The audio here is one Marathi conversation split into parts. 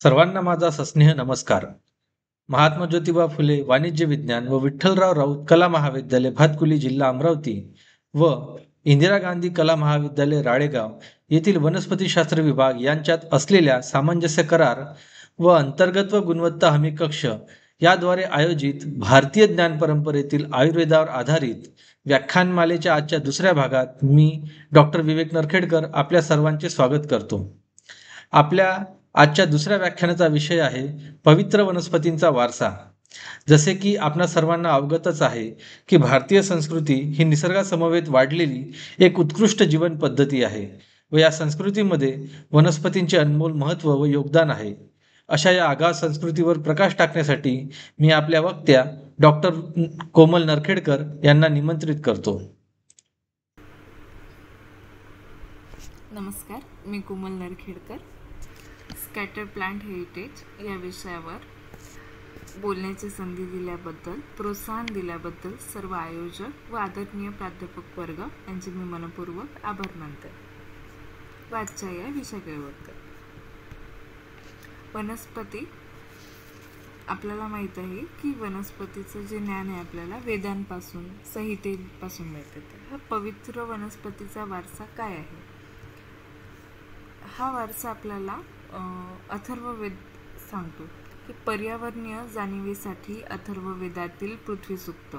सर्वांना माझा सस्नेह नमस्कार. महात्मा ज्योतिबा फुले वाणिज्य विज्ञान व विठ्ठलराव राऊत कला महाविद्यालय भातकुली जिल्हा अमरावती व इंदिरा गांधी कला महाविद्यालय राळेगाव येथील वनस्पतीशास्त्र विभाग यांच्यात असलेल्या सामंजस्य करार व अंतर्गत व गुणवत्ता हमी कक्ष याद्वारे आयोजित भारतीय ज्ञान परंपरेतील आयुर्वेदावर आधारित व्याख्यानमालेच्या आजच्या दुसऱ्या भागात मी डॉक्टर विवेक नरखेडकर आपल्या सर्वांचे स्वागत करतो. आपल्या आजच्या दुसऱ्या व्याख्यानाचा विषय आहे पवित्र वनस्पतींचा वारसा. जसे की आपणा सर्वांना अवगतच आहे की भारतीय संस्कृती ही निसर्गासमवेत वाढलेली एक उत्कृष्ट जीवन पद्धती आहे व या संस्कृतीमध्ये वनस्पतींचे अनमोल महत्त्व व योगदान आहे. अशा या आगाध संस्कृतीवर प्रकाश टाकण्यासाठी मी आपल्या वक्त्या डॉक्टर कोमल नरखेडकर यांना निमंत्रित करतो. नमस्कार, मी कोमल नरखेडकर. स्कॅटर प्लांट हेरिटेज या विषयावर बोलण्याची संधी दिल्याबद्दल, प्रोत्साहन दिल्याबद्दल सर्व आयोजक व आदरणीय प्राध्यापक वर्ग यांचे मी मनपूर्वक आभार मानते. आजच्या या विषयाबद्दल वनस्पती, आपल्याला माहीत आहे की वनस्पतीचं जे ज्ञान आहे आपल्याला वेदांपासून, संहितेपासून मिळते. हा पवित्र वनस्पतीचा वारसा काय आहे? हा वारसा आपल्याला अथर्ववेद सांगतो की पर्यावरणीय जाणीवेसाठी अथर्ववेदातील पृथ्वी सूक्त.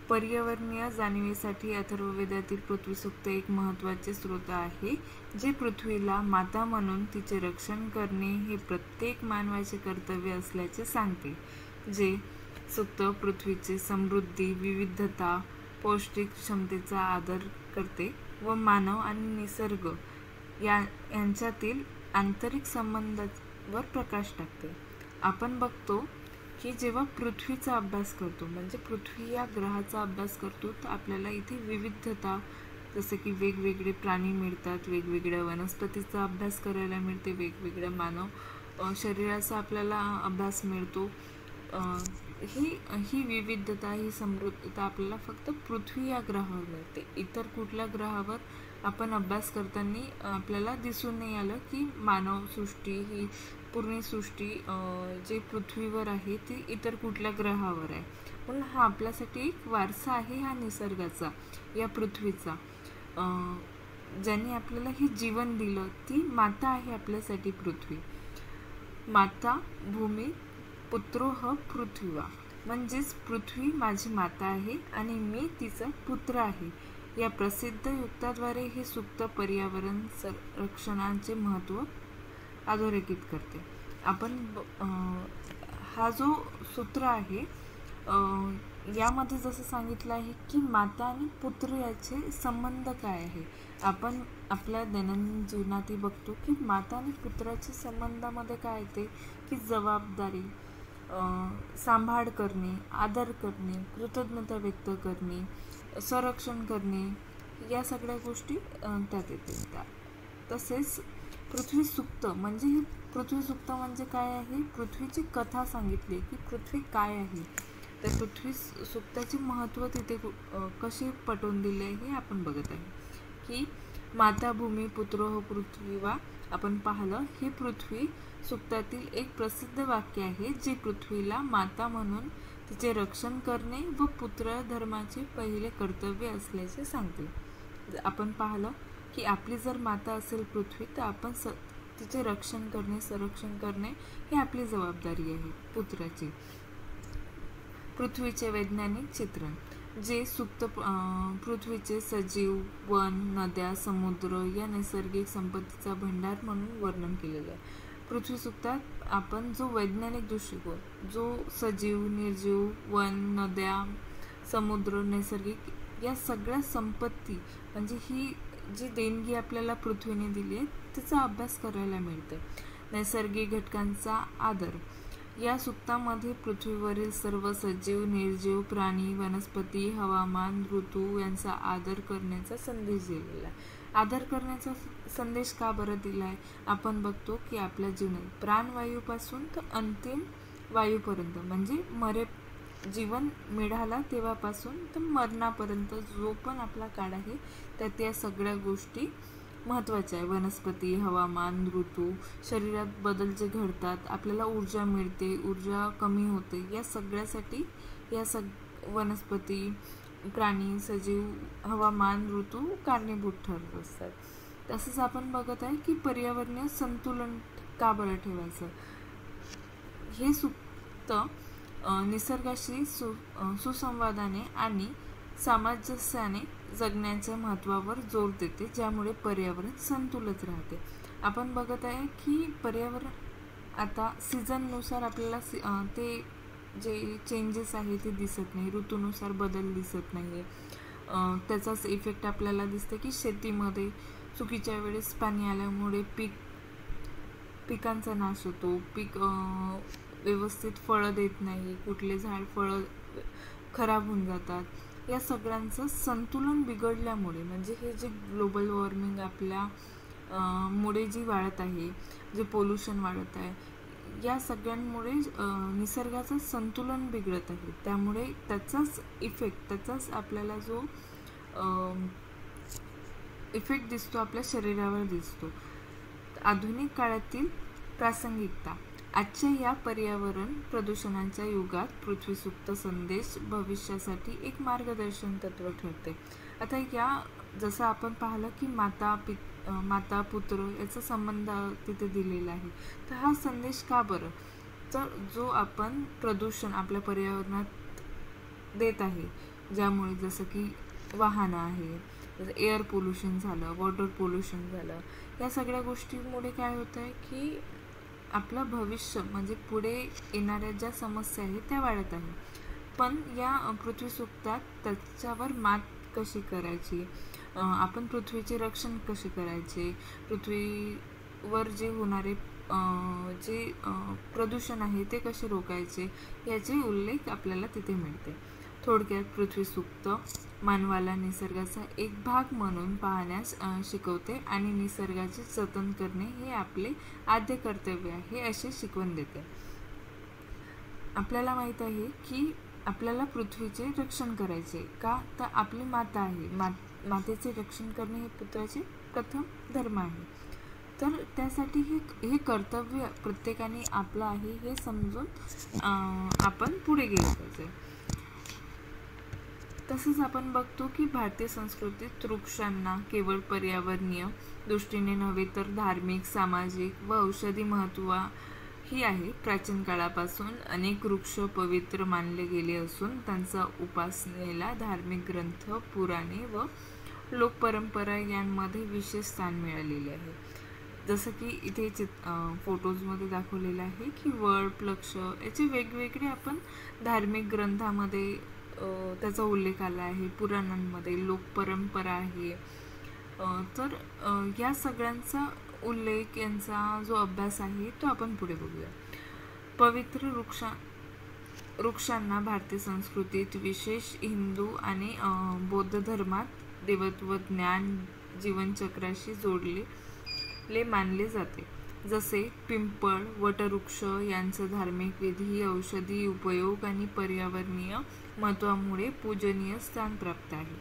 पर्यावरणीय जाणीवेसाठी अथर्ववेदातील पृथ्वी सूक्त एक महत्त्वाचे स्रोत आहे, जे पृथ्वीला माता म्हणून तिचे रक्षण करणे हे प्रत्येक मानवाचे कर्तव्य असल्याचे सांगते. जे सूक्त पृथ्वीचे समृद्धी, विविधता, पौष्टिक क्षमतेचा आदर करते व मानव आणि निसर्ग यांच्यातील आंतरिक संबंधावर प्रकाश टाकते. आपण बघतो की जेव्हा पृथ्वीचा अभ्यास करतो, म्हणजे पृथ्वी या ग्रहाचा अभ्यास करतो, तर आपल्याला इथे विविधता, जसे की वेगवेगळे प्राणी मिळतात, वेगवेगळ्या वनस्पतीचा अभ्यास करायला मिळते, वेगवेगळ्या मानव शरीराचा आपल्याला अभ्यास मिळतो. ही विविधता, ही समृद्धता आपल्याला फक्त पृथ्वी या ग्रहावर मिळते. इतर कुठल्या ग्रहावर आपण अभ्यास करताना आपल्याला दिसून नाही आलं की मानवसृष्टी ही पूर्ण सृष्टी जे पृथ्वीवर आहे ती इतर कुठल्या ग्रहावर आहे. पण हा आपल्यासाठी एक वारसा आहे, हा निसर्गाचा, या पृथ्वीचा, ज्याने आपल्याला हे जीवन दिलं. ती माता आहे आपल्यासाठी पृथ्वी. माता भूमी पुत्रोह पृथ्वीवा, म्हणजेच पृथ्वी माझी माता आहे आणि मी तिचा पुत्र आहे. या प्रसिद्ध युक्ताद्वारे हे सूक्त पर्यावरण संरक्षणाचे महत्त्व अधोरेखित करते. आपण हा जो सूत्र आहे यामध्ये जसं सांगितलं आहे की माता आणि पुत्र याचे संबंध काय आहे. आपण आपल्या दैनंदिन जीवनातही बघतो की माता आणि पुत्राच्या संबंधामध्ये काय येते की जबाबदारी, सांभाळ करणे, आदर करणे, कृतज्ञता व्यक्त करणे, संरक्षण करणे, या सगळ्या गोष्टी त्यात येतात. तसेच पृथ्वी सूक्त म्हणजे पृथ्वी सूक्त म्हणजे काय आहे, पृथ्वीची कथा सांगितली की पृथ्वी काय आहे. तर पृथ्वी सूक्ताचे महत्त्व तिथे कसे पटवून दिले हे आपण बघत आहे की माता भूमी पुत्रोह पृथ्वीवा. आपण पाहिलं, हे पृथ्वी सूक्तातील एक प्रसिद्ध वाक्य आहे, जे पृथ्वीला माता म्हणून तिचे रक्षण करणे व पुत्र धर्माचे पहिले कर्तव्य असल्याचे सांगते. आपण पाहिलं की आपली जर माता असेल पृथ्वी, तर आपण तिचे रक्षण करणे, संरक्षण करणे ही आपली जबाबदारी आहे पुत्राची. पृथ्वीचे वैज्ञानिक चित्रण, जे सूक्त पृथ्वीचे सजीव, वन, नद्या, समुद्र या नैसर्गिक संपत्तीचा भंडार म्हणून वर्णन केलेलं आहे. पृथ्वी सूक्तात आपण जो वैज्ञानिक दृष्टिकोन, जो सजीव, निर्जीव, वन, नद्या, समुद्र, नैसर्गिक या सगळ्या संपत्ती, म्हणजे ही जी देणगी आपल्याला पृथ्वीने दिली आहे तिचा अभ्यास करायला मिळते. नैसर्गिक घटकांचा आदर, या सूक्तामध्ये पृथ्वीवरील सर्व सजीव, निर्जीव प्राणी, वनस्पती, हवामान, ऋतू यांचा आदर करण्याचा संदेश दिलेला आहे. आदर करण्याचा संदेश का बरं दिला आहे? आपण बघतो की आपल्या जीवनात प्राणवायूपासून तर अंतिम वायूपर्यंत, म्हणजे जीवन मिळाला तेव्हापासून तर मरणापर्यंत जो पण आपला काळ आहे, त्यात या सगळ्या गोष्टी महत्त्वाचे आहे. वनस्पती, हवामान, ऋतू, शरीरात बदल जे घडतात, आपल्याला ऊर्जा मिळते, ऊर्जा कमी होते, या सगळ्यासाठी या वनस्पती, प्राणी, सजीव, हवामान, ऋतू कारणीभूत ठरत असतात. तसंच आपण बघत आहे की पर्यावरणीय संतुलन का बरं ठेवायचं. हे सूक्त निसर्गाशी सुसंवादाने आणि सामंजस्याने जगण्याच्या महत्त्वावर जोर देते, ज्यामुळे पर्यावरण संतुलित राहते. आपण बघत आहे की पर्यावरण आता सीझननुसार आपल्याला ते जे चेंजेस आहे ते दिसत नाही, ऋतूनुसार बदल दिसत नाही. त्याचाच इफेक्ट आपल्याला दिसते की शेतीमध्ये चुकीच्या वेळेस पाणी आल्यामुळे पिकांचा नाश होतो, पीक व्यवस्थित फळं देत नाही, कुठले झाड फळं खराब होऊन जातात. या सगळ्यांचं संतुलन बिघडल्यामुळे, म्हणजे हे जे ग्लोबल वॉर्मिंग आपल्या मुळे जी वाढत आहे, जे पोल्युशन वाढत आहे, या सगळ्यांमुळे निसर्गाचं संतुलन बिघडत आहे. त्यामुळे त्याचाच इफेक्ट, त्याचाच आपल्याला जो इफेक्ट दिसतो आपल्या शरीरावर दिसतो. आधुनिक काळातील प्रासंगिकता. आजच्या या पर्यावरण प्रदूषणाच्या युगात पृथ्वीसूक्त संदेश भविष्यासाठी एक मार्गदर्शन तत्व ठरते. आता जसं आपण पाहिलं की माता पुत्र याचा संबंध तिथे दिलेला आहे. तर हा संदेश का बरं, तर जो आपण प्रदूषण आपल्या पर्यावरणात देत आहे, ज्यामुळे जसं की वाहनं आहे, जसं एअर पोल्युशन झालं, वॉटर पोल्युशन झालं, या सगळ्या गोष्टींमुळे काय होतं आहे की आपलं भविष्य, म्हणजे पुढे येणाऱ्या ज्या समस्या आहेत त्या वाढत आहे. पण या पृथ्वीसूक्तात त्याच्यावर मात कशी करायची, आपण पृथ्वीचे रक्षण कसे करायचे, पृथ्वीवर जे होणारे जे प्रदूषण आहे ते कसे रोखायचे, याचे उल्लेख आपल्याला तिथे मिळते. थोडक्यात पृथ्वीसूक्त मानवाला निसर्गाचा एक भाग म्हणून पाहण्यास शिकवते आणि निसर्गाचे जतन करणे हे आपले आद्य कर्तव्य आहे असे शिकवण देते. आपल्याला माहीत आहे की आपल्याला पृथ्वीचे रक्षण करायचे का, तर आपली माता आहे, मातेचे रक्षण करणे हे पुत्राचे प्रथम धर्म आहे. तर त्यासाठी हे कर्तव्य प्रत्येकाने आपलं आहे हे समजून आपण पुढे गेलं पाहिजे. तसंच आपण बघतो की भारतीय संस्कृतीत वृक्षांना केवळ पर्यावरणीय दृष्टीने नव्हे तर धार्मिक, सामाजिक व औषधी महत्त्व ही आहे. प्राचीन काळापासून अनेक वृक्ष पवित्र मानले गेले असून त्यांचा उपासनेला धार्मिक ग्रंथ, पुराणे व लोकपरंपरा यांमध्ये विशेष स्थान मिळालेले आहे. जसं की इथे फोटोजमध्ये दाखवलेलं आहे की वड, वृक्ष याचे वेगवेगळे आपण धार्मिक ग्रंथामध्ये त्याचा उल्लेख आला आहे, पुराणांमध्ये लोकपरंपरा आहे. तर या सगळ्यांचा उल्लेख, यांचा जो अभ्यास आहे तो आपण पुढे बघूया. पवित्र वृक्षांना भारतीय संस्कृतीत, विशेष हिंदू आणि बौद्ध धर्मात देवत्व, ज्ञान, जीवनचक्राशी जोडलेले मानले जाते. जसे पिंपळ, वटवृक्ष यांचं धार्मिक विधी, औषधी उपयोग आणि पर्यावरणीय महत्त्वामुळे पूजनीय स्थान प्राप्त आहे.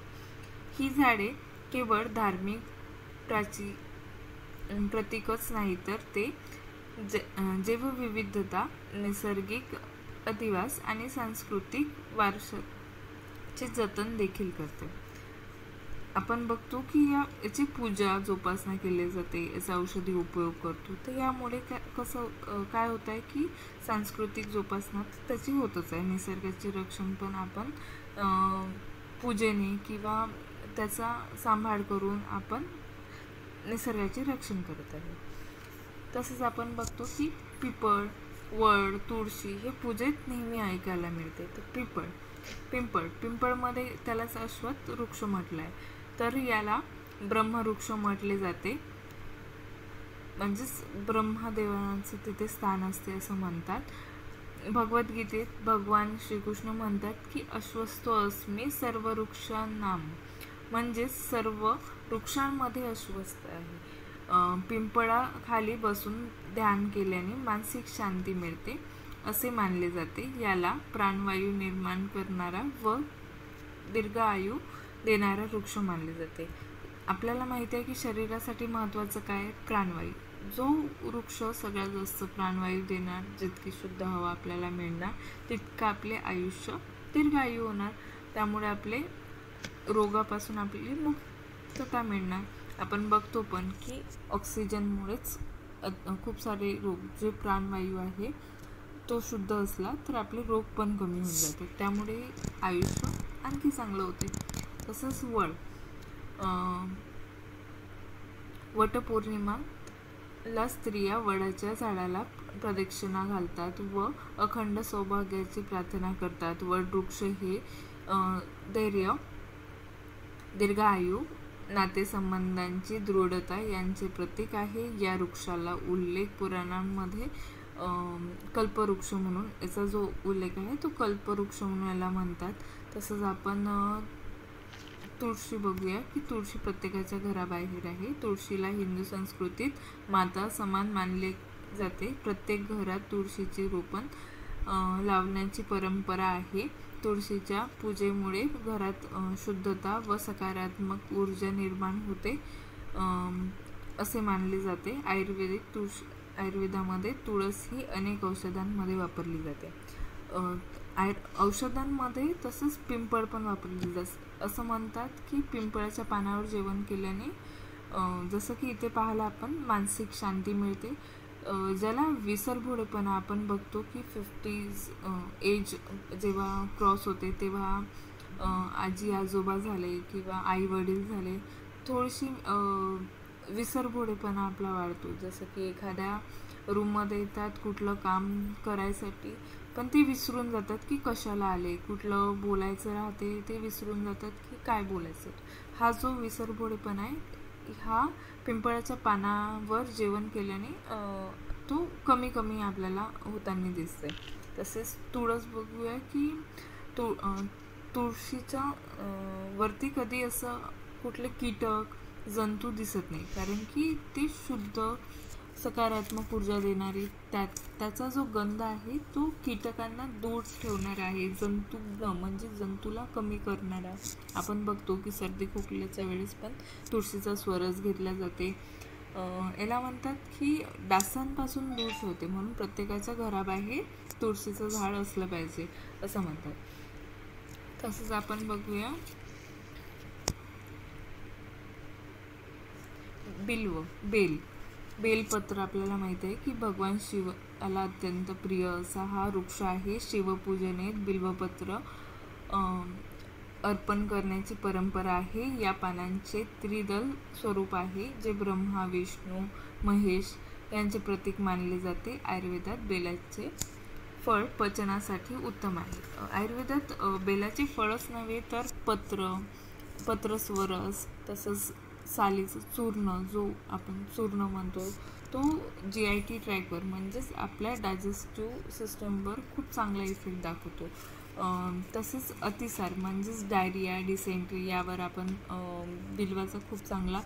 ही झाडे केवळ धार्मिक प्रतीकच नाही तर ते जैवविविधता, नैसर्गिक अधिवास आणि सांस्कृतिक वारशाचे जतन देखील करते. आपण बघतो की याची पूजा, जोपासना केली जाते, याचा औषधी उपयोग करतो. तर यामुळे काय होत आहे की सांस्कृतिक जोपासना त्याची होतच आहे. निसर्गाचे रक्षण पण आपण पूजेने किंवा त्याचा सांभाळ करून आपण निसर्गाचे रक्षण करत आहे. तसंच आपण बघतो की पिपळ, वड, तुळशी हे पूजेत नेहमी ऐकायला मिळते. तर पिंपळमध्ये त्यालाच अश्वत्थ वृक्ष म्हटलं आहे, तर याला ब्रह्मवृक्ष म्हटले जाते. म्हणजेच ब्रह्मदेवांचं तिथे स्थान असते असं म्हणतात. भगवद्गीतेत भगवान श्रीकृष्ण म्हणतात की अश्वत्थो अस्मि सर्व वृक्षाणाम, म्हणजेच सर्व वृक्षांमध्ये अश्वत्थ आहे. पिंपळाखाली बसून ध्यान केल्याने मानसिक शांती मिळते असे मानले जाते. याला प्राणवायू निर्माण करणारा व दीर्घ आयु देणारा वृक्ष मानले जाते. आपल्याला माहिती आहे की शरीरासाठी महत्त्वाचं काय? प्राणवायू. जो वृक्ष सगळ्यात जास्त प्राणवायू देणार, जितकी शुद्ध हवा आपल्याला मिळणार, तितकं आपले आयुष्य दीर्घायू होणार. त्यामुळे आपले रोगापासून आपली मुक्तता मिळणार. आपण बघतो पण की ऑक्सिजनमुळेच खूप सारे रोग, जे प्राणवायू आहे तो शुद्ध असला तर आपले रोग पण कमी होऊन जाते. त्यामुळे आयुष्य आणखी चांगलं होते. तसंच वटपौर्णिमाला स्त्रिया वडाच्या झाडाला प्रदक्षिणा घालतात व अखंड सौभाग्याची प्रार्थना करतात. वटवृक्ष हे धैर्य, दीर्घायू, नातेसंबंधांची दृढता यांचे प्रतीक आहे. या वृक्षाला उल्लेख पुराणांमध्ये कल्पवृक्ष म्हणून, याचा जो उल्लेख आहे तो कल्पवृक्ष म्हणून याला म्हणतात. तसंच आपण तुळशी बघूया की तुळशी प्रत्येकाच्या घराबाहेर आहे. तुळशीला हिंदू संस्कृतीत माता समान मानले जाते. प्रत्येक घरात तुळशीचे रोपण लावण्याची परंपरा आहे. तुळशीच्या पूजेमुळे घरात शुद्धता व सकारात्मक ऊर्जा निर्माण होते असे मानले जाते. आयुर्वेदामध्ये तुळस ही अनेक औषधांमध्ये वापरली जाते. औषधांमध्ये तसंच पिंपळ पण वापरली जाते. असं म्हणतात की पिंपळाच्या पानावर जेवण केल्याने, जसं की इथे पाहायला आपण, मानसिक शांती मिळते. ज्याला विसरभोळेपणा, आपण बघतो की 50s एज जेव्हा क्रॉस होते तेव्हा आजी आजोबा झाले किंवा आई वडील झाले, थोडीशी विसरभोळेपणा आपला वाढतो. जसं की एखाद्या रूममध्ये येतात कुठलं काम करायसाठी, पण ते विसरून जातात की कशाला आले, कुठलं बोलायचं राहते ते विसरून जातात की काय बोलायचं. हा जो विसरभोळेपणा आहे हा पिंपळाच्या पानावर जेवण केल्याने तो कमी कमी आपल्याला होताना दिसते. तसेच तुळस बघूया की तुळशीच्या वरती कधी असं कुठले कीटक, जंतू दिसत नाही, कारण की ती शुद्ध सकारात्मक ऊर्जा देणारी, त्याचा जो गंध आहे तो कीटकांना दूर ठेवणारा आहे, म्हणजे जंतूला कमी करणारा. आपण बघतो की सर्दी खोकल्याच्या वेळेस पण तुळशीचा स्वरस घेतला जाते. याला म्हणतात की डासांपासून दूर ठेवते, म्हणून प्रत्येकाच्या घराबाहेर तुळशीचं झाड असलं पाहिजे असं म्हणतात. तसंच आपण बघूया बेलपत्र. आपल्याला माहिती आहे की भगवान शिवाला अत्यंत प्रिय असा हा वृक्ष आहे. शिवपूजनेत बिल्वपत्र अर्पण करण्याची परंपरा आहे. या पानांचे त्रिदल स्वरूप आहे, जे ब्रह्मा, विष्णू, महेश यांचे प्रतीक मानले जाते. आयुर्वेदात बेलाचे फळ पचनासाठी उत्तम आहे. आयुर्वेदात बेलाचे फळच नव्हे तर पत्रस्वरस, तसंच सालीचं चूर्ण, जो आपण चूर्ण म्हणतो, तो GIT ट्रॅकवर म्हणजेच आपल्या डायजेस्टिव्ह सिस्टमवर खूप चांगला इफेक्ट दाखवतो. तसेच अतिसार म्हणजेच डायरिया, डिसेंट्री यावर आपण बिल्वाचा खूप चांगला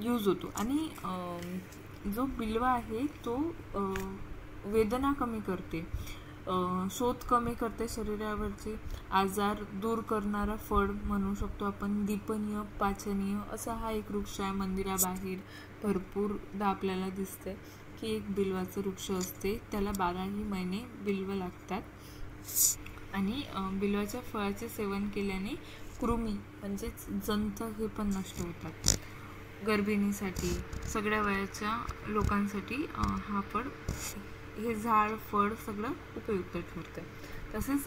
यूज होतो. आणि जो बिल्वा आहे तो वेदना कमी करते, शोथ कमी करते, शरीरावरचे आजार दूर करणारा फळ म्हणू शकतो आपण. दीपनीय, पाचनीय असा हा एक वृक्ष आहे. मंदिराबाहेर भरपूरदा आपल्याला दिसते की एक बिल्वाचं वृक्ष असते, त्याला 12ही महिने बिल्व लागतात. आणि बिल्वाच्या फळाचे सेवन केल्याने कृमी म्हणजेच जंत हे पण नष्ट होतात. गर्भिणीसाठी, सगळ्या वयाच्या लोकांसाठी हा फळ, हे झाड, फळ सगळं उपयुक्त ठरतं. तसेच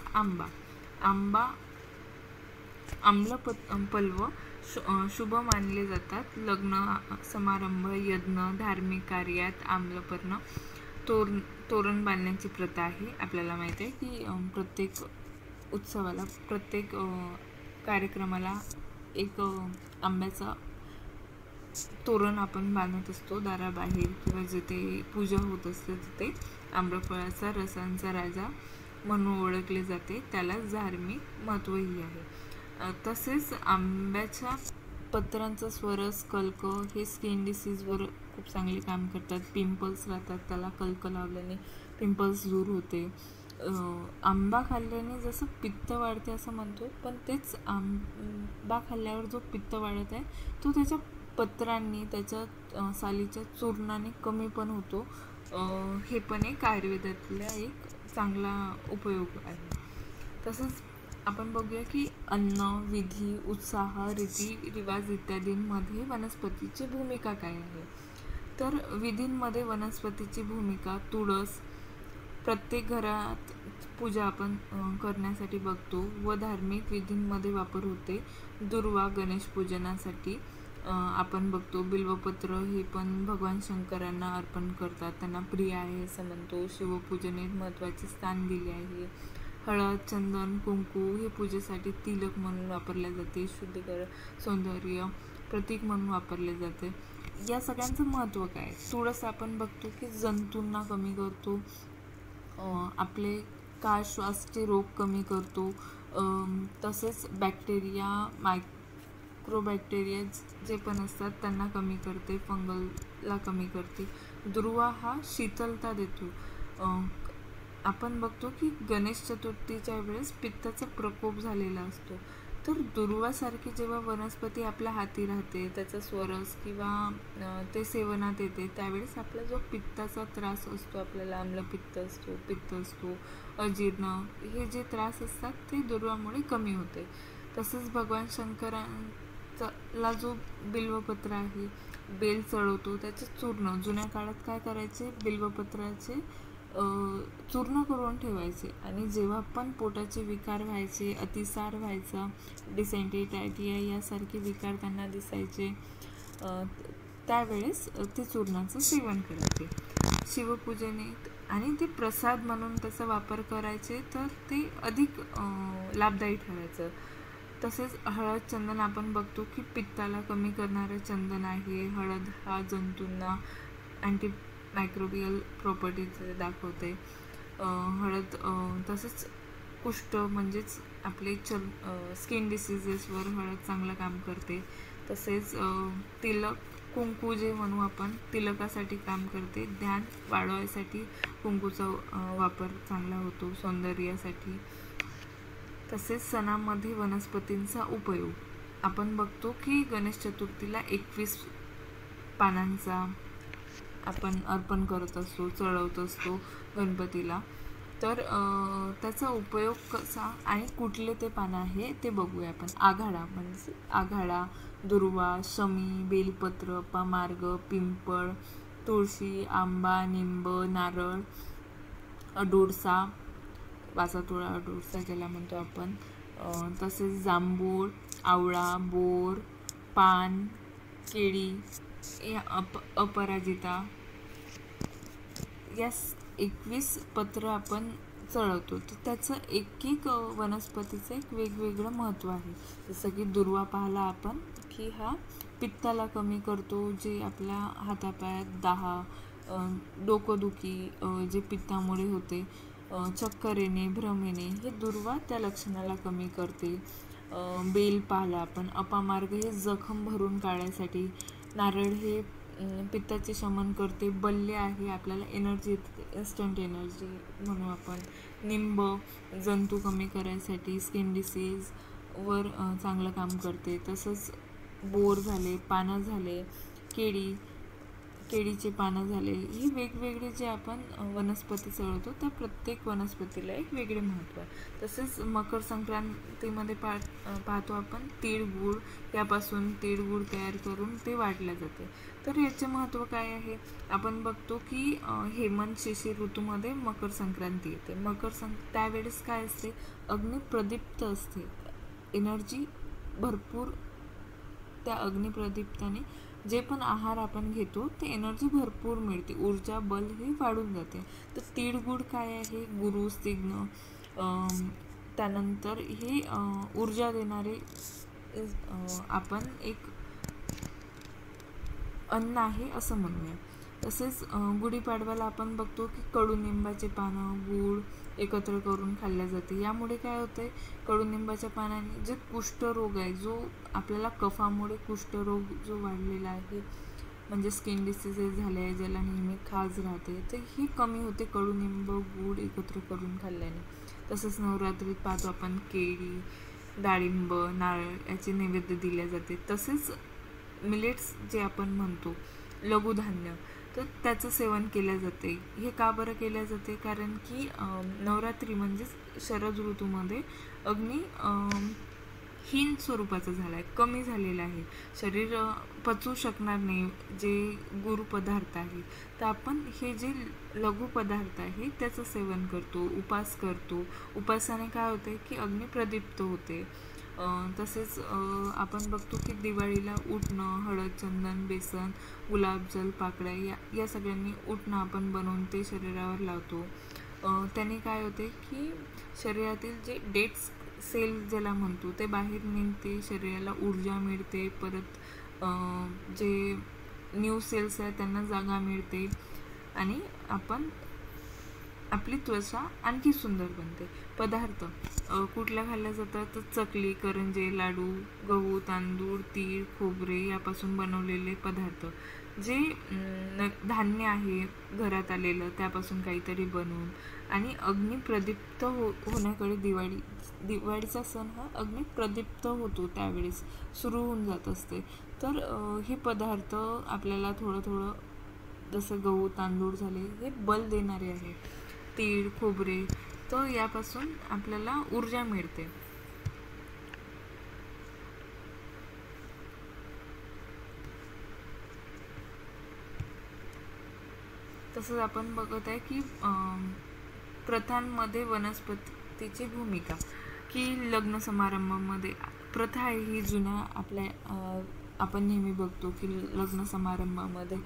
आम्लपल्व शुभ मानले जातात. लग्न समारंभ, यज्ञ, धार्मिक कार्यात आम्लपर्ण तोरण बांधण्याची प्रथा आहे. आपल्याला माहिती आहे की प्रत्येक उत्सवाला, प्रत्येक कार्यक्रमाला एक आंब्याचा तोरण आपण बांधत असतो दाराबाहेर, किंवा जिथे पूजा होत असते तिथे. आम्रफळाचा रसांचा राजा म्हणून ओळखले जाते, त्याला धार्मिक महत्त्वही आहे. तसेच आंब्याच्या पत्रांचा स्वरस, कल्क हे स्किन डिसीजवर खूप चांगले काम करतात. पिंपल्स राहतात, त्याला कल्क लावल्याने पिंपल्स दूर होते. आंबा खाल्ल्याने जसं पित्त वाढते असं म्हणतो, पण तेच आंबा खाल्ल्यावर जो पित्त वाढत आहे तो त्याच्या पत्रांनी, त्याच्या सालीच्या चूर्णाने कमी पण होतो. हे पण एक आयुर्वेदातला एक चांगला उपयोग आहे. तसंच आपण बघूया की अन्न, विधी, उत्साह, रीती रिवाज इत्यादींमध्ये वनस्पतीची भूमिका काय आहे. तर विधींमध्ये वनस्पतीची भूमिका तुळस प्रत्येक घरात पूजा आपण करण्यासाठी बघतो व धार्मिक विधींमध्ये वापर होते. दुर्वा गणेश पूजनासाठी आपण बघतो. बिल्वपत्र हे पण भगवान शंकरांना अर्पण करतात, त्यांना प्रिय आहे असं म्हणतो. शिवपूजनेत महत्त्वाचे स्थान दिले आहे. हळद, चंदन, कुंकू हे पूजेसाठी तिलक म्हणून वापरले जाते. शुद्धीकरण, सौंदर्य प्रतीक म्हणून वापरले जाते. या सगळ्यांचं महत्त्व काय. तुळस आपण बघतो की जंतूंना कमी करतो, आपले काळ श्वासचे रोग कमी करतो. तसेच बॅक्टेरिया, मायक्रोबॅक्टेरिया जे पण असतात त्यांना कमी करते, फंगलला कमी करते. दुर्वा हा शीतलता देतो. आपण बघतो की गणेश चतुर्थीच्या वेळेस पित्ताचा प्रकोप झालेला असतो, तर दुर्वासारखी जेव्हा वनस्पती आपल्या हाती राहते, त्याचा स्वरस किंवा ते सेवनात येते, त्यावेळेस आपला जो पित्ताचा त्रास असतो, आपल्याला आम्लपित्त असतो, पित्त असतो, अजीर्ण हे जे त्रास असतात ते दुर्वामुळे कमी होते. तसंच भगवान शंकरांचा जो बिल्वपत्र आहे, बेल चढवतो, त्याचे चूर्ण जुन्या काळात काय करायचे, बिल्वपत्राचे चूर्ण करून ठेवायचे आणि जेव्हा पण पोटाचे विकार व्हायचे, अतिसार व्हायचा, डिसेंट्री, टायफिया यासारखे विकार त्यांना दिसायचे, त्यावेळेस ते चूर्णाचं सेवन करायचे शिवपूजनेत आणि ते प्रसाद म्हणून त्याचा वापर करायचे, तर ते अधिक लाभदायी ठरायचं. तसेच हळद, चंदन आपण बघतो की पित्ताला कमी करणारं चंदन आहे. हळद हा जंतूंना अँटी मायक्रोबियल प्रॉपर्टीज दाखवते. हळद तसंच कुष्ठ म्हणजेच आपले स्किन डिसीजेसवर हळद चांगलं काम करते. तसेच तिलक, कुंकू जे म्हणू आपण, तिलकासाठी काम करते. ध्यान वाढवायसाठी कुंकूचा वापर चांगला होतो, सौंदर्यासाठी. तसेच सणामध्ये वनस्पतींचा उपयोग आपण बघतो की गणेश चतुर्थीला 21 पानांचा आपण अर्पण करत असतो, चढवत असतो गणपतीला. तर त्याचा उपयोग कसा आणि कुठले ते पानं आहे ते बघूया आपण. आघाडा म्हणजे आघाडा, दुर्वा, शमी, बेलपत्र, अपामार्ग, पिंपळ, तुळशी, आंबा, निंब, नारळ, अडुळसा, वासातुळा अडुळसा ज्याला म्हणतो आपण, तसेच जांभूळ, आवळा, बोर, पान, केळी, अपराजिता या 21 पत्र आपण चढवतो. तर त्याचं एक वनस्पतीचं एक वेगवेगळं महत्त्व आहे. जसं की दुर्वा पाहिला आपण की हा पित्ताला कमी करतो, जे आपल्या हातापायात दाहा, डोकंदुखी जे पित्तामुळे होते, चक्कर येणे, भ्रम येणे, हे दुर्वा त्या लक्षणाला कमी करते. बेल पाहिला आपण. अपामार्ग हे जखम भरून काढायसाठी. नारळ हे पित्ताचे शमन करते. बल्ले आहे आपल्याला एनर्जी, इन्स्टंट एनर्जी म्हणू आपण. निंब जंतू कमी करायसाठी, स्किन डिसीजवर चांगलं काम करते. तसंच बोर झाले, पानं झाले, केळीचे पानं झाले, ही वेगवेगळे जे आपण वनस्पती चढवतो त्या प्रत्येक वनस्पतीला एक वेगळे महत्त्व आहे. तसेच मकर संक्रांतीमध्ये पाहतो आपण तिळगुळ, यापासून तिळगुळ तयार करून ते वाढलं जाते. तर याचे महत्त्व काय आहे. आपण बघतो की हेमंत शिशिर ऋतूमध्ये मकर संक्रांती येते. त्यावेळेस काय असते, अग्नी प्रदीप्त असते, एनर्जी भरपूर त्या अग्निप्रदीप्ताने जे पण आहार आपण घेतो ते एनर्जी भरपूर मिळते, ऊर्जा बल हे वाढून जाते. तर तिळगुळ काय आहे, गुरु स्निग्ध, त्यानंतर हे ऊर्जा देणारे आपण एक अन्न आहे असं म्हणूया. तसेच गुढीपाडव्याला आपण बघतो की कडुनिंबाचे पानं, गूळ एकत्र करून खाल्ल्या जाते. यामुळे काय होतंय, कडुनिंबाच्या पानाने जे कुष्ठरोग आहे, जो आपल्याला कफामुळे कुष्ठरोग जो वाढलेला आहे, म्हणजे स्किन डिसीजेस झाले, ज्याला नेहमी खाज राहते, तर ही कमी होते कडुनिंब गूळ एकत्र करून खाल्ल्याने. तसंच नवरात्रीत पाहतो आपण केळी, डाळिंब, नारळ याचे नैवेद्य दिले जाते. तसेच मिलेट्स जे आपण म्हणतो लघुधान्य, तर त्याचं सेवन केलं जाते. हे का बरं केलं जाते? कारण की नवरात्री म्हणजेच शरद ऋतूमध्ये अग्नी हीन स्वरूपाचा झाला आहे, कमी झालेला आहे, शरीर पचवू शकणार नाही जे गुरु पदार्थ आहे. तर आपण हे जे लघु पदार्थ आहे त्याचं सेवन करतो, उपास करतो. उपासाने काय होते की अग्नी प्रदीप्त होते. तसेच आपण बघतो की दिवाळीला उटणं, हळद, चंदन, बेसन, गुलाबजल, पाकळ्या या सगळ्यांनी उटणं आपण बनवून ते शरीरावर लावतो. त्याने काय होते की शरीरातील जे डेड सेल ज्याला म्हणतो ते बाहेर निघते, शरीराला ऊर्जा मिळते, परत जे न्यू सेल्स आहेत त्यांना जागा मिळते आणि आपली त्वचा आणखी सुंदर बनते. पदार्थ कुठल्या खाल्ल्या जातात? तर चकली, करंजे, लाडू, गहू, तांदूळ, तीळ, खोबरे यापासून बनवलेले पदार्थ. जे धान्य आहे घरात आलेलं त्यापासून काहीतरी बनवून आणि अग्नी प्रदीप्त होण्याकडे दिवाळीचा सण हा अग्नी प्रदीप्त होतो त्यावेळेस सुरू होऊन जात असते. तर हे पदार्थ आपल्याला थोडं जसं गहू तांदूळ झाले हे बल देणारे आहे. तीळ, खोबरे, तर यापासून आपल्याला ऊर्जा मिळते. तसंच आपण बघत आहे की प्रथांमध्ये वनस्पतीची भूमिका, की लग्न समारंभामध्ये प्रथा आहे ही जुन्या आपण नेहमी बघतो की लग्न समारंभामध्ये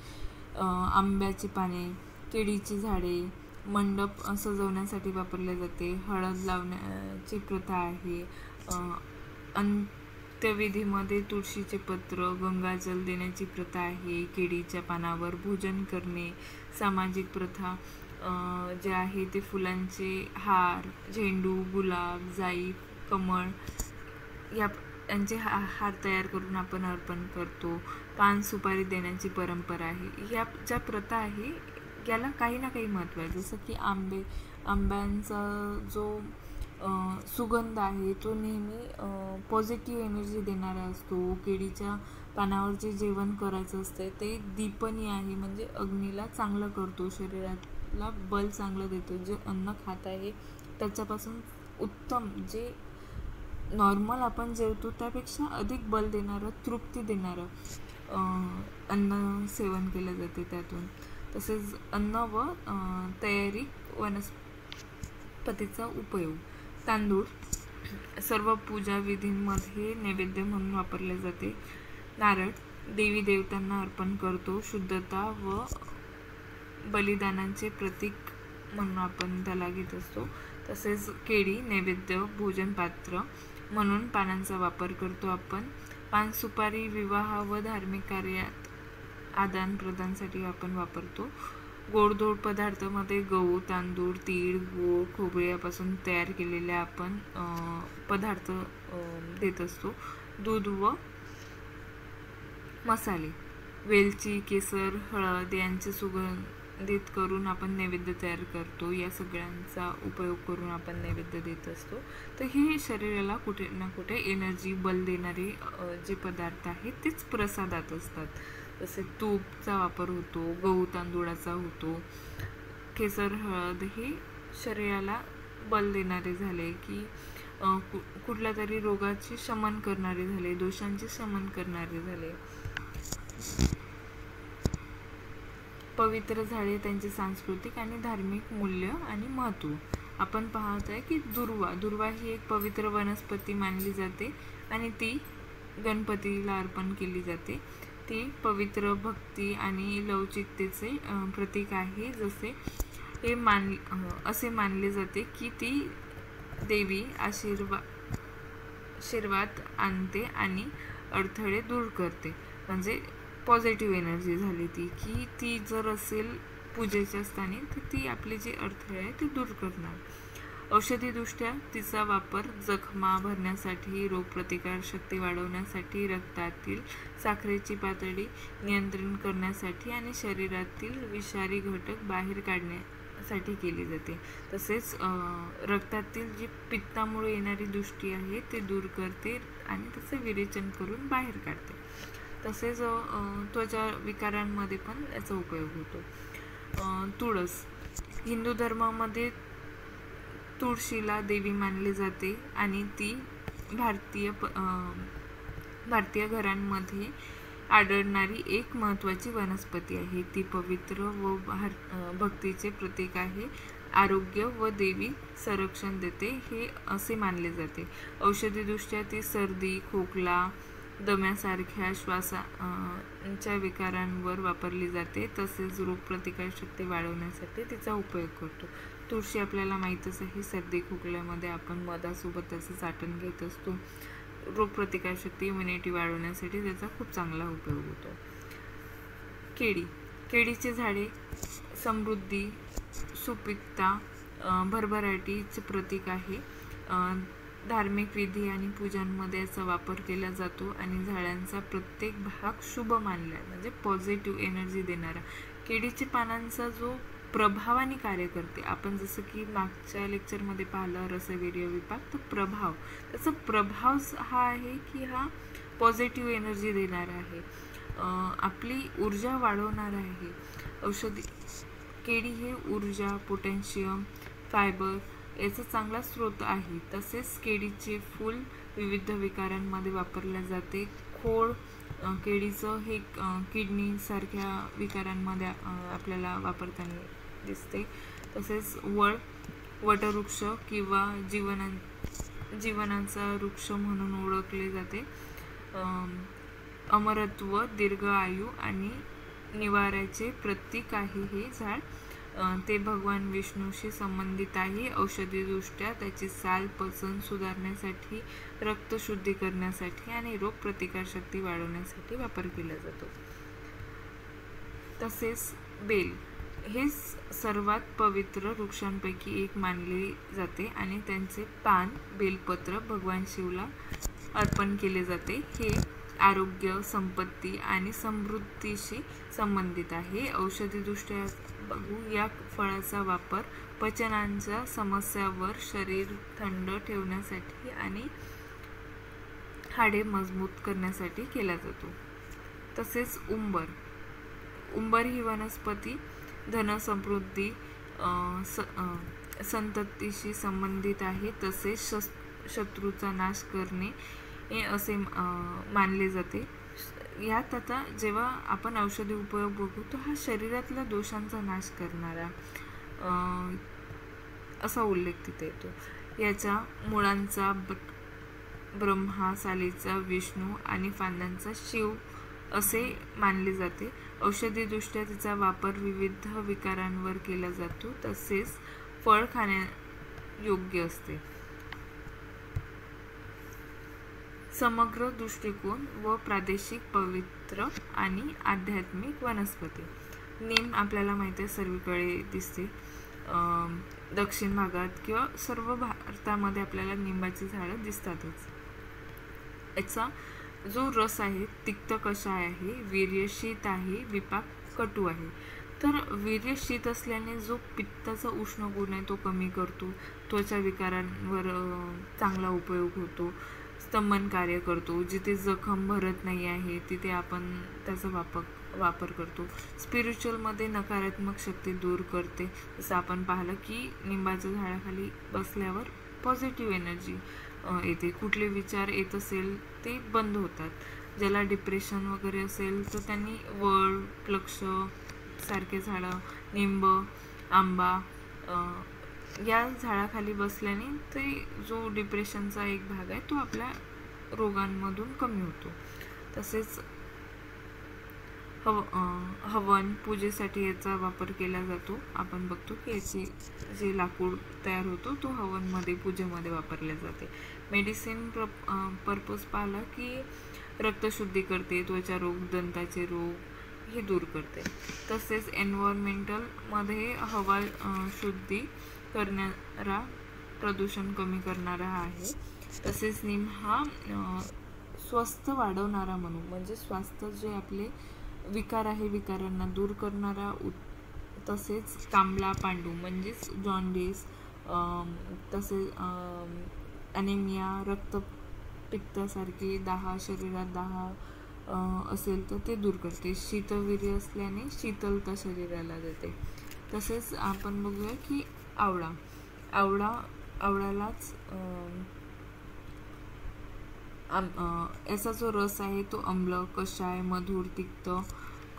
आंब्याची पाने, केळीची झाडे, मंडप सजवण्यासाठी वापरले जाते. हळद लावण्याची प्रथा आहे. अंत्यविधीमध्ये तुळशीचे पत्र, गंगाजल देण्याची प्रथा आहे. केळीच्या पानावर भोजन करणे. सामाजिक प्रथा जे आहे ते फुलांचे हार, झेंडू, गुलाब, जाई, कमळ यांचे हार तयार करून आपण अर्पण करतो. पान सुपारी देण्याची परंपरा आहे. या ज्या प्रथा आहे याला काही ना काही महत्त्व आहे. जसं की आंब्यांचा जो सुगंध आहे तो नेहमी पॉझिटिव्ह एनर्जी देणारा असतो. केळीच्या पानावर जे जेवण करायचं असते ते दीपनी आहे, म्हणजे अग्नीला चांगलं करतो, शरीराला बल चांगलं देतो. जे अन्न खात आहे त्याच्यापासून उत्तम, जे नॉर्मल आपण जेवतो त्यापेक्षा अधिक बल देणारं, तृप्ती देणारं अन्न सेवन केलं जाते त्यातून. तसेच अन्न व तयारी वनस्पतीचा उपयोग. तांदूळ सर्व पूजा विधींमध्ये नैवेद्य म्हणून वापरले जाते. नारळ देवी देवतांना अर्पण करतो, शुद्धता व बलिदानाचे प्रतीक म्हणून आपण त्याला घेत असतो. तसेच केळी नैवेद्य, भोजन पात्र म्हणून पानांचा वापर करतो आपण. पान सुपारी विवाह व धार्मिक कार्यात आदान प्रदानसाठी आपण वापरतो. गोडधोड पदार्थामध्ये गहू, तांदूळ, तीळ, गूळ, खोबरे यापासून तयार केलेले आपण पदार्थ देत असतो. दूध व मसाले, वेलची, केसर, हळद यांचे सुगंधित करून आपण नैवेद्य तयार करतो. या सगळ्यांचा उपयोग करून आपण नैवेद्य देत असतो. तर हे शरीराला कुठे ना कुठे एनर्जी, बल देणारे जे पदार्थ आहेत तेच प्रसादात असतात. जसे तूपचा वापर होतो, गहू तांदूळाचा होतो. केसर, हळद हे शरीराला बल देणारे झाले, की कुठल्या तरी रोगाचे शमन करणारे झाले, दोषांचे शमन करणारे झाले. पवित्र झाडे, त्यांचे सांस्कृतिक आणि धार्मिक मूल्य आणि महत्त्व. आपण पाहत आहे की दुर्वा ही एक पवित्र वनस्पती मानली जाते आणि ती गणपतीला अर्पण केली जाते. ती पवित्र, भक्ती आणि लवचिकतेचे प्रतीक आहे. असे मानले जाते की ती देवी आशीर्वाद आणते आणि अडथळे दूर करते. म्हणजे पॉझिटिव्ह एनर्जी झाली ती, की ती जर असेल पूजेच्या स्थानी तर ती आपले जे अडथळे आहे ते दूर करणार. औषधीदृष्ट्या तिचा वापर जखमा भरण्यासाठी, रोगप्रतिकारशक्ती वाढवण्यासाठी, रक्तातील साखरेची पातळी नियंत्रित करण्यासाठी आणि शरीरातील विषारी घटक बाहेर काढण्यासाठी केली जाते. तसेच रक्तातील जी पित्तामुळे येणारी दृष्टी आहे ते दूर करते आणि त्याचं विरेचन करून बाहेर काढते. तसेच त्वचा विकारांमध्ये पण याचा उपयोग होतो. तुळस. हिंदू धर्मामध्ये तुळशीला देवी मानले जाते आणि ती भारतीय घरांमध्ये आढळणारी एक महत्त्वाची वनस्पती आहे. ती पवित्र व भक्तीचे प्रतीक आहे. आरोग्य व देवी संरक्षण देते हे असे मानले जाते. औषधीदृष्ट्या ती सर्दी, खोकला, दम्यासारख्या श्वासाच्या विकारांवर वापरली जाते. तसेच रोगप्रतिकारशक्ती वाढवण्यासाठी तिचा उपयोग करतो. तुळशी आपल्याला माहीतच आहे, सर्दी खोकल्यामध्ये आपण मधासोबत त्याचं चाटण घेत असतो. रोगप्रतिकारशक्ती इम्युनिटी वाढवण्यासाठी त्याचा खूप चांगला उपयोग होतो. केळी. केळीचे झाडे समृद्धी, सुपीकता, भरभराटीचे प्रतीक आहे. धार्मिक विधी आणि पूजांमध्ये याचा वापर केला जातो आणि झाडांचा प्रत्येक भाग शुभ मानला, म्हणजे पॉझिटिव्ह एनर्जी देणारा. केळीच्या पानांचा जो प्रभावाने कार्य करते, आपण जसं की मागच्या लेक्चरमध्ये पाहिलं रसवीर्य विपाक, तर त्याचा प्रभाव हा आहे की हा पॉझिटिव्ह एनर्जी देणारा आहे, आपली ऊर्जा वाढवणारा आहे. औषधी केळी हे ऊर्जा, पोटॅशियम, फायबर याचा चांगला स्रोत आहे. तसेच केळीचे फूल विविध विकारांमध्ये वापरले जाते. खोड केळीचं हे किडनी सारख्या विकारांमध्ये आपल्याला वापरताना दिसते. तसेच वटवृक्ष किंवा जीवनाचा वृक्ष म्हणून ओळखले जाते. अमरत्व, दीर्घ आयु आणि निवाऱ्याचे प्रतीक आहे हे झाड. ते भगवान विष्णूशी संबंधित आहे. औषधीदृष्ट्या त्याची साल पचन सुधारण्यासाठी, रक्त शुद्धी करण्यासाठी आणि रोगप्रतिकारशक्ती वाढवण्यासाठी वापर केला जातो. तसेच बेल हे सर्वात पवित्र वृक्षांपैकी एक मानले जाते आणि त्यांचे पान, बेलपत्र भगवान शिवला अर्पण केले जाते. हे आरोग्य, संपत्ती आणि समृद्धीशी संबंधित आहे. औषधीदृष्ट्या बघू, या फळाचा वापर पचनाच्या समस्यावर, शरीर थंड ठेवण्यासाठी आणि हाडे मजबूत करण्यासाठी केला जातो. तसेच उंबर ही वनस्पती धनसमृद्धी, संततीशी संबंधित आहे. तसेच शत्रूचा नाश करणे असे मानले जाते. यात आता जेव्हा आपण औषधी उपयोग बघू, तर हा शरीरातल्या दोषांचा नाश करणारा असा उल्लेख तिथे येतो. याच्या मुळांचा ब्रह्मा, सालीचा विष्णू आणि फांद्यांचा शिव असे मानले जाते. औषधीदृष्ट्या तिचा वापर विविध विकारांवर केला जातो. तसेच फळ खाण्यायोग्य असते. समग्र दृष्टिकोन व प्रादेशिक, पवित्र आणि आध्यात्मिक वनस्पती. नीम आपल्याला माहिती आहे सर्वीकडे दिसते. दक्षिण भागात किंवा सर्व भारतामध्ये आपल्याला निंबाची झाडं दिसतातच. याचा जो रस आहे तिक्त कषाय आहे, वीर्यशीत आहे, विपाक कटू आहे. तर वीर्यशीत असल्याने जो पित्ताचा उष्ण गुण आहे तो कमी करतो. त्वचा विकारांवर चांगला उपयोग होतो. स्तंभन कार्य करतो. जिथे जखम भरत नाही आहे तिथे आपण त्याचा वापर करतो. स्पिरिच्युअलमध्ये नकारात्मक शक्ती दूर करते. जसं आपण पाहिलं की निंबाच्या झाडाखाली बसल्यावर पॉझिटिव्ह एनर्जी येते. कुठले विचार येत असेल ते बंद होतात. ज्याला डिप्रेशन वगैरे असेल तर त्यांनी वड, प्लक्ष सारखे झाडं, निंब, आंबा या झाडाखाली बसल्याने ते जो डिप्रेशनचा एक भाग आहे तो आपल्या रोगांमधून कमी होतो. तसेच हवन पूजेसाठी याचा वापर केला जातो. आपण बघतो की याची जे लाकूड तयार होतो तो हवनमध्ये, पूजेमध्ये वापरले जाते. मेडिसिन पर्पज पाहिला की रक्तशुद्धी करते, त्वचा रोग, दंताचे रोग हे दूर करते. तसेच एन्व्हायरमेंटलमध्ये हवा शुद्धी करणारा प्रदूषण कमी करणारा आहे. तसेच नीम हा स्वस्थ वाढवणारा म्हणून म्हणजे स्वास्थ्य जे आपले विकार आहे विकारांना दूर करणारा तसेच कांबला पांडू म्हणजेच जॉन्डिस, तसेच ॲनिमिया, रक्तपित्तासारखे शरीरात दाह असेल तर ते दूर करते. शीतवीर्य असल्याने शीतलता शरीराला देते. तसेच आपण बघूया की आवळालाच याचा जो रस आहे तो आम्ल, कषाय, मधुर, तिक्त,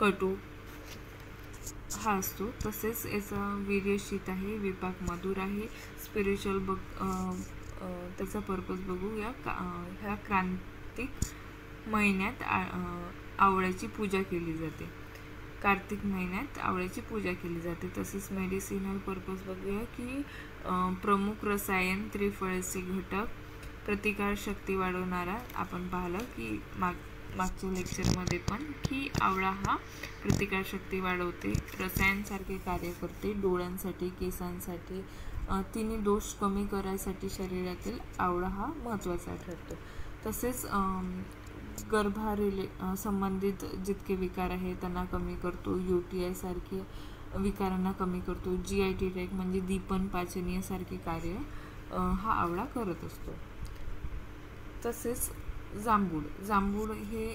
कटू हा असतो. तसेच याचा वीर्यशीत आहे, विपाक मधुर आहे. स्पिरिच्युअल त्याचा पर्पज बघू ह्या कार्तिक महिन्यात आवळ्याची पूजा केली जाते. कार्तिक महिन्यात आवळ्याची पूजा केली जाते. तसेच मेडिसिनल पर्पज बघूया की प्रमुख रसायन, त्रिफळाचे घटक, प्रतिकार शक्ती वाढवणारा. आपण पाहिलं की मागच्या लेक्चरमध्ये पण की आवळा हा प्रतिकार शक्ती वाढवते, रसायनसारखे कार्य करते, डोळ्यांसाठी, केसांसाठी, तिन्ही दोष कमी करायसाठी शरीरातील आवळा हा महत्त्वाचा ठरतो. तसेच संबंधित जितके विकार आहेत त्यांना कमी करतो. UTI सारखे विकारांना कमी करतो. GIT ट्रॅक म्हणजे दीपन पाचनीय सारखे कार्य हा आवळा करत असतो. तसेच जांभूळ हे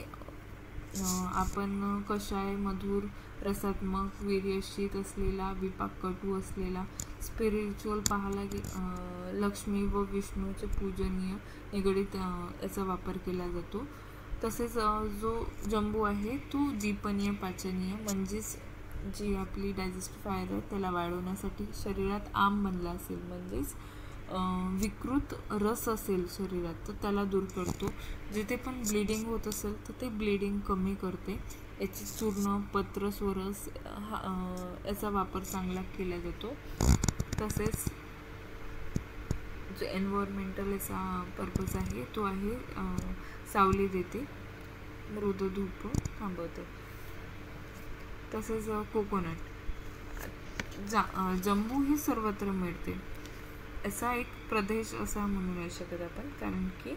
आपण कषाय, मधुर, रसात्मक, वीर्यशीत असलेला, विपाक कटू असलेला, स्पिरिच्युअल पाहायला लक्ष्मी व विष्णूचे पूजनीय निगडीत याचा वापर केला जातो. तसेच जो जंबू आहे तो दीपनीय, पाचनीय म्हणजेच जी आपली डायजेस्टिव्ह फायर आहे त्याला वाढवण्यासाठी, शरीरात आम बनला असेल म्हणजेच विकृत रस असेल शरीरात तर त्याला दूर करतो. जिथे पण ब्लिडिंग होत असेल तर ते ब्लिडिंग कमी करते. याची चूर्ण, पत्र, स्वरस याचा वापर चांगला केला जातो. तसेच जो एन्व्हायरमेंटल याचा पर्पज आहे तो आहे सावली देते, मृद धूप थांबवते. तसेच कोकोनट, जंबू ही सर्वत्र मिळते. असा एक प्रदेश असा म्हणू नाही शकत आपण, कारण की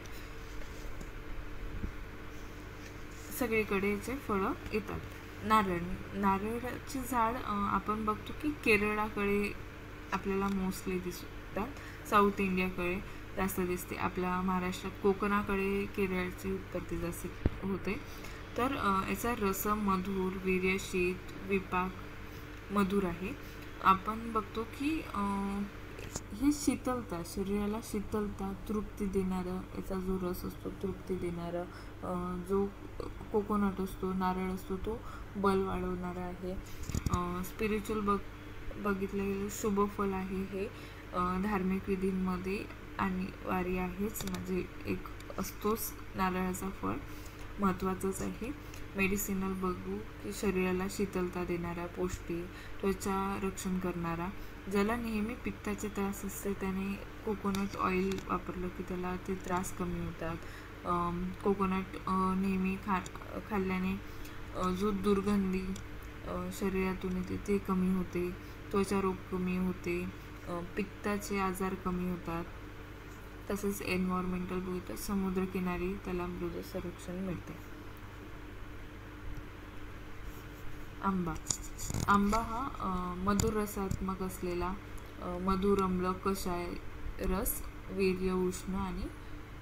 सगळीकडे याचे फळं येतात. नारळाचे झाड आपण बघतो की केरळाकडे आपल्याला मोस्टली दिसतात, साऊथ इंडियाकडे जास्त दिसते. आपल्या महाराष्ट्रात कोकणाकडे केरळाची उत्पत्ती जास्त होते. तर याचा रस मधुर, वीर्यशीत, विपाक मधुर आहे. आपण बघतो की ही शीतलता, शरीराला शीतलता, तृप्ती देणारा याचा जो रस असतो, तृप्ती देणारा जो कोकोनट असतो, नारळ असतो, तो बल वाढवणारा आहे. स्पिरिच्युअल बघितलं गेलं शुभ फल आहे हे. धार्मिक विधींमध्ये आणि वारी आहेच, म्हणजे एक असतोच नारळाचा फळ, महत्त्वाचंच आहे. मेडिसिनल बघू की शरीराला शीतलता देणारा, पौष्टिक, त्वचा रक्षण करणारा. ज्याला नेहमी पित्ताचे त्रास असते त्याने कोकोनट ऑइल वापरलं की त्याला ते त्रास कमी होतात. कोकोनट नेहमी खाल्ल्याने जो दुर्गंधी शरीरातून येते ते कमी होते, त्वचा रोग कमी होते, पित्ताचे आजार कमी होतात. तसेच एन्व्हायरमेंटल बघितलं समुद्रकिनारी त्याला मृद संरक्षण मिळते. आंबा हा मधुर रसात्मक असलेला, मधुर, आम्ल, कषाय रस, वीर्य, उष्ण आणि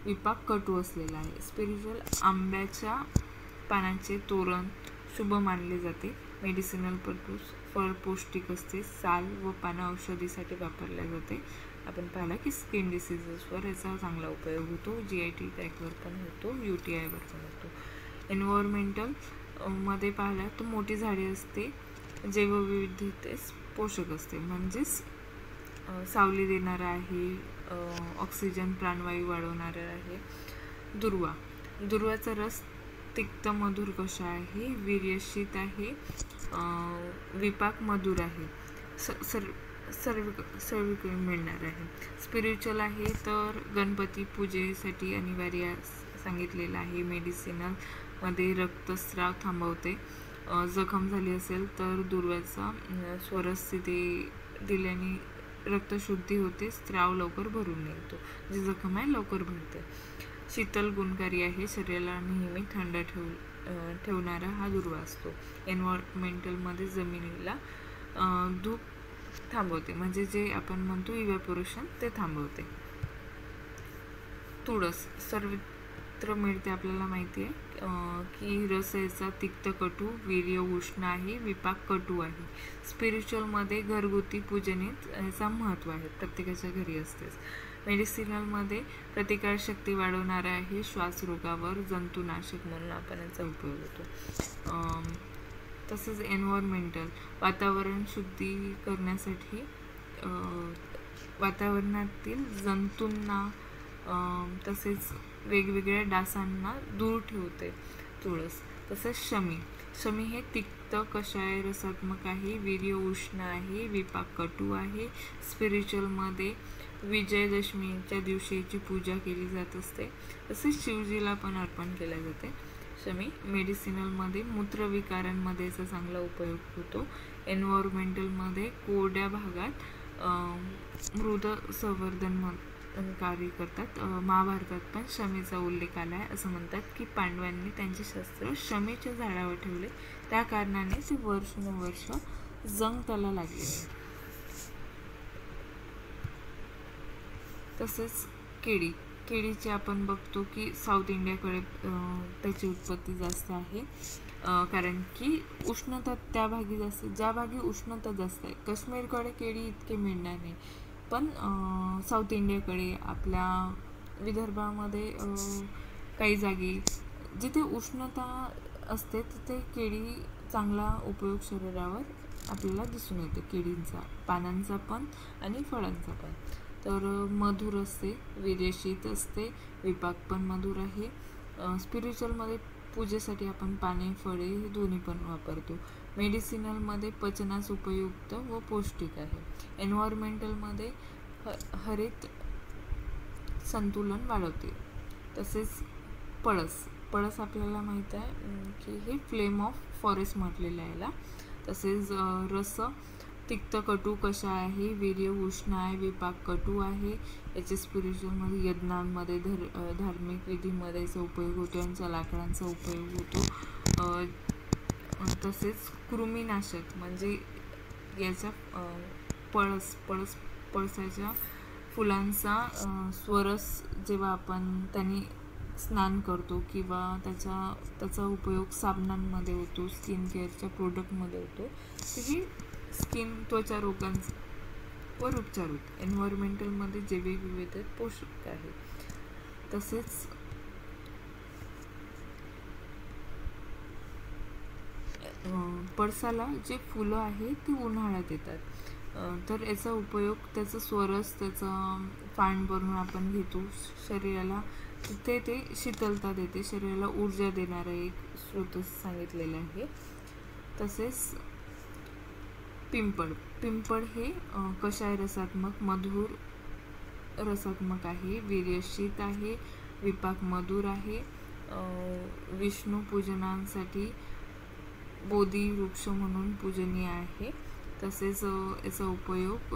विपाक कटू असलेला आहे. स्पिरिच्युअल आंब्याच्या पानाचे तोरण शुभ मानले जाते. मेडिसिनल पर्पज, फळ पौष्टिक असते. साल व पानं औषधीसाठी वापरल्या जाते. आपण पाहिला की स्किन डिसीजेसवर याचा चांगला उपयोग होतो. GIT ट्रॅकवर पण होतो, UTI वर पण होतो. एन्व्हायरमेंटल मध्ये पाहिलं तर मोठी झाडे असते, जैवविविधतेस पोषक असते, म्हणजेच सावली देणारा आहे, ऑक्सिजन प्राणवायू वाढवणारा आहे. दुर्वाचा रस तिक्त, मधुर, कषाय आहे, वीर्यशीत आहे, विपाक मधुर आहे, सर्वीकडे मिळणार आहे. स्पिरिच्युअल आहे तर गणपती पूजेसाठी अनिवार्य सांगितलेलं आहे. मेडिसिनल मध्ये रक्तस्राव थांबवते. जखम झाली असेल तर दुर्वाचा स्वरस तिथे दिल्याने रक्तशुद्धी होते, स्त्राव लवकर भरून निघतो, जी जखम आहे लवकर भरते. शीतल गुणकारी आहे, शरीराला नेहमी थंड ठेवणारा हा दुर्वा असतो. एन्व्हायरमेंटलमध्ये जमिनीला धूप थांबवते, म्हणजे जे आपण म्हणतो इव्हॅपोरेशन ते थांबवते. तुळस सर्वत्र मिळते, आपल्याला माहिती आहे की रस याचा तिक्त कटू, वीर्य उष्ण आहे, विपाक कटू आहे. स्पिरिच्युअलमध्ये घरगुती पूजनेत याचा महत्त्व आहे, प्रत्येकाच्या घरी असतेच. मेडिसिनलमध्ये प्रतिकारशक्ती वाढवणारा आहे, श्वासरोगावर जंतुनाशक म्हणून आपण याचा उपयोग होतो. तसेच एन्व्हायरमेंटल वातावरण शुद्धी करण्यासाठी वातावरणातील जंतूंना तसेच वेगवेगळ्या डासांना दूर ठेवते तुळस. तसेच शमी हे तिक्त कषाय रसात्मक आहे, वीर्य उष्ण आहे, विपाक कटू आहे. स्पिरिच्युअलमध्ये विजयादशमीच्या दिवशी याची पूजा केली जात असते, तसेच शिवजीला पण अर्पण केले जाते शमी. मेडिसिनलमध्ये मूत्रविकारांमध्ये याचा चांगला उपयोग होतो. एन्व्हायरमेंटलमध्ये कोरड्या भागात मृद संवर्धन कार्य करतात. महाभारतात पण शमीचा उल्लेख आला आहे. असं म्हणतात की पांडवांनी त्यांचे शस्त्र शमीच्या झाडावर ठेवले, त्या कारणाने ते वर्षानुवर्ष जंग त्याला लागले. तसेच केळीची आपण बघतो की साऊथ इंडियाकडे त्याची उत्पत्ती जास्त आहे, कारण की उष्णता त्या भागी जास्त, ज्या भागी उष्णता जास्त आहे. काश्मीरकडे केळी इतके मिळणार नाही, पण साऊथ इंडियाकडे आपल्या विदर्भामध्ये काही जागी जिथे उष्णता असते तिथे केळी चांगला उपयोग शरीरावर आपल्याला दिसून येते, केळींचा, पानांचा पण आणि फळांचा पण. तर मधुर असते, वीर्यशीत असते, विपाक पण मधुर आहे. स्पिरिच्युअलमध्ये पूजेसाठी आपण पाने, फळे हे दोन्ही पण वापरतो. मेडिसिनलमध्ये पचनास उपयुक्त व पौष्टिक आहे. एन्व्हायरमेंटलमध्ये हरित संतुलन वाढवते. तसेच पळस आपल्याला माहीत आहे की हे फ्लेम ऑफ फॉरेस्ट म्हटलेलं आहे याला. तसेच रस तिक्त कटू कशा आहे, वीर्य उष्ण आहे, विपाक कटू आहे. याचे स्पिरिच्युअलमध्ये यज्ञांमध्ये धार्मिक विधीमध्ये याचा उपयोग होतो, यांच्या लाकडांचा उपयोग होतो. तसेच कृमीनाशक म्हणजे याच्या पळसाच्या फुलांचा स्वरस जेव्हा आपण त्यांनी स्नान करतो किंवा त्याचा उपयोग साबणांमध्ये होतो, स्किन केअरच्या प्रोडक्टमध्ये होतो, ही त्वचा रोगांवर उपचार होतो. एन्व्हायरमेंटलमध्ये जैविक विविधतेत पोषक आहे. तसेच पळसाला जे फुलं आहे ती उन्हाळ्यात येतात, तर याचा उपयोग, त्याचा स्वरस, त्याचा पान भरून आपण घेतो शरीराला, तिथे ते शीतलता देते, शरीराला ऊर्जा देणारा एक स्रोत सांगितलेला आहे. तसेच पिंपळ हे कषाय रसात्मक, मधुर रसात्मक आहे, वीर्यशीत आहे, विपाक मधुर आहे. विष्णू पूजनांसाठी बोधी वृक्ष म्हणून पूजनीय आहे. तसेच याचा उपयोग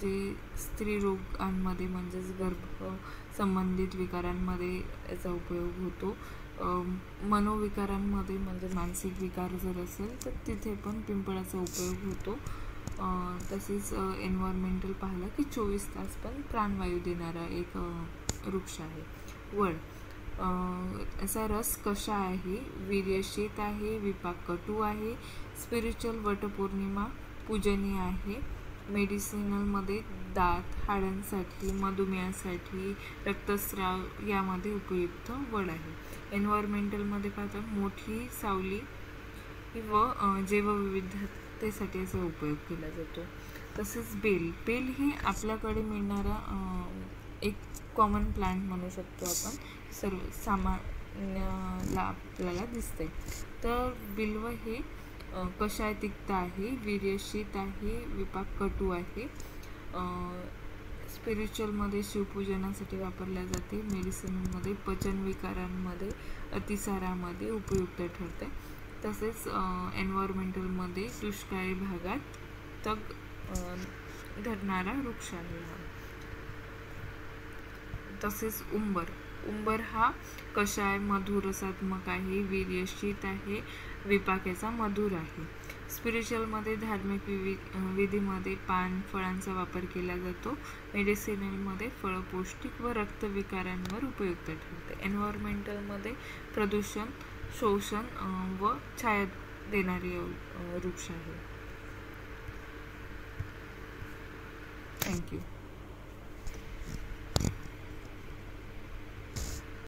जे स्त्री रोगांमध्ये म्हणजेच गर्भ संबंधित विकारांमध्ये याचा उपयोग होतो. मनोविकारांमध्ये म्हणजे मानसिक विकार जर असेल तर तिथे पण पिंपळाचा उपयोग होतो. तसेच एन्व्हायरमेंटल पाहिलं की 24 तास पण प्राणवायू देणारा एक वृक्ष आहे. वड याचा रस कशा आहे, वीर्यशीत आहे, विपाक कटू आहे. स्पिरिच्युअल वटपौर्णिमा पूजनीय आहे. मेडिसिनलमध्ये दात, हाडांसाठी, मधुमेहासाठी, रक्तस्राव यामध्ये उपयुक्त वड आहे. एन्व्हायरमेंटलमध्ये पाहता मोठी सावली व जैवविविधतेसाठी याचा उपयोग केला जातो. तसेच बेल हे आपल्याकडे मिळणारा एक कॉमन प्लांट म्हणू शकतो आपण, सामान्यला आपल्याला दिसते. तर बिल्व हे कषाय तिक्त आहे, वीर्यशीत आहे, विपाक कटू आहे. स्पिरिच्युअलमध्ये शिवपूजनासाठी वापरल्या जाते. मेडिसिनमध्ये पचनविकारांमध्ये, अतिसारामध्ये उपयुक्त ठरते. तसेच एन्व्हायरमेंटलमध्ये दुष्काळी भागात धरणारा वृक्ष आहे हा. तसेच उंबर हा कषाय मधुर रसात्मक आहे, वीर्यशीत आहे, विपाक्याचा मधुर आहे. स्पिरिच्युअलमध्ये धार्मिक विधीमध्ये पान फळांचा वापर केला जातो. मेडिसिनलमध्ये फळं पौष्टिक व रक्तविकारांवर उपयुक्त ठरते. एन्व्हायरमेंटलमध्ये प्रदूषण, शोषण व छाया देणारे वृक्ष आहे. थँक्यू.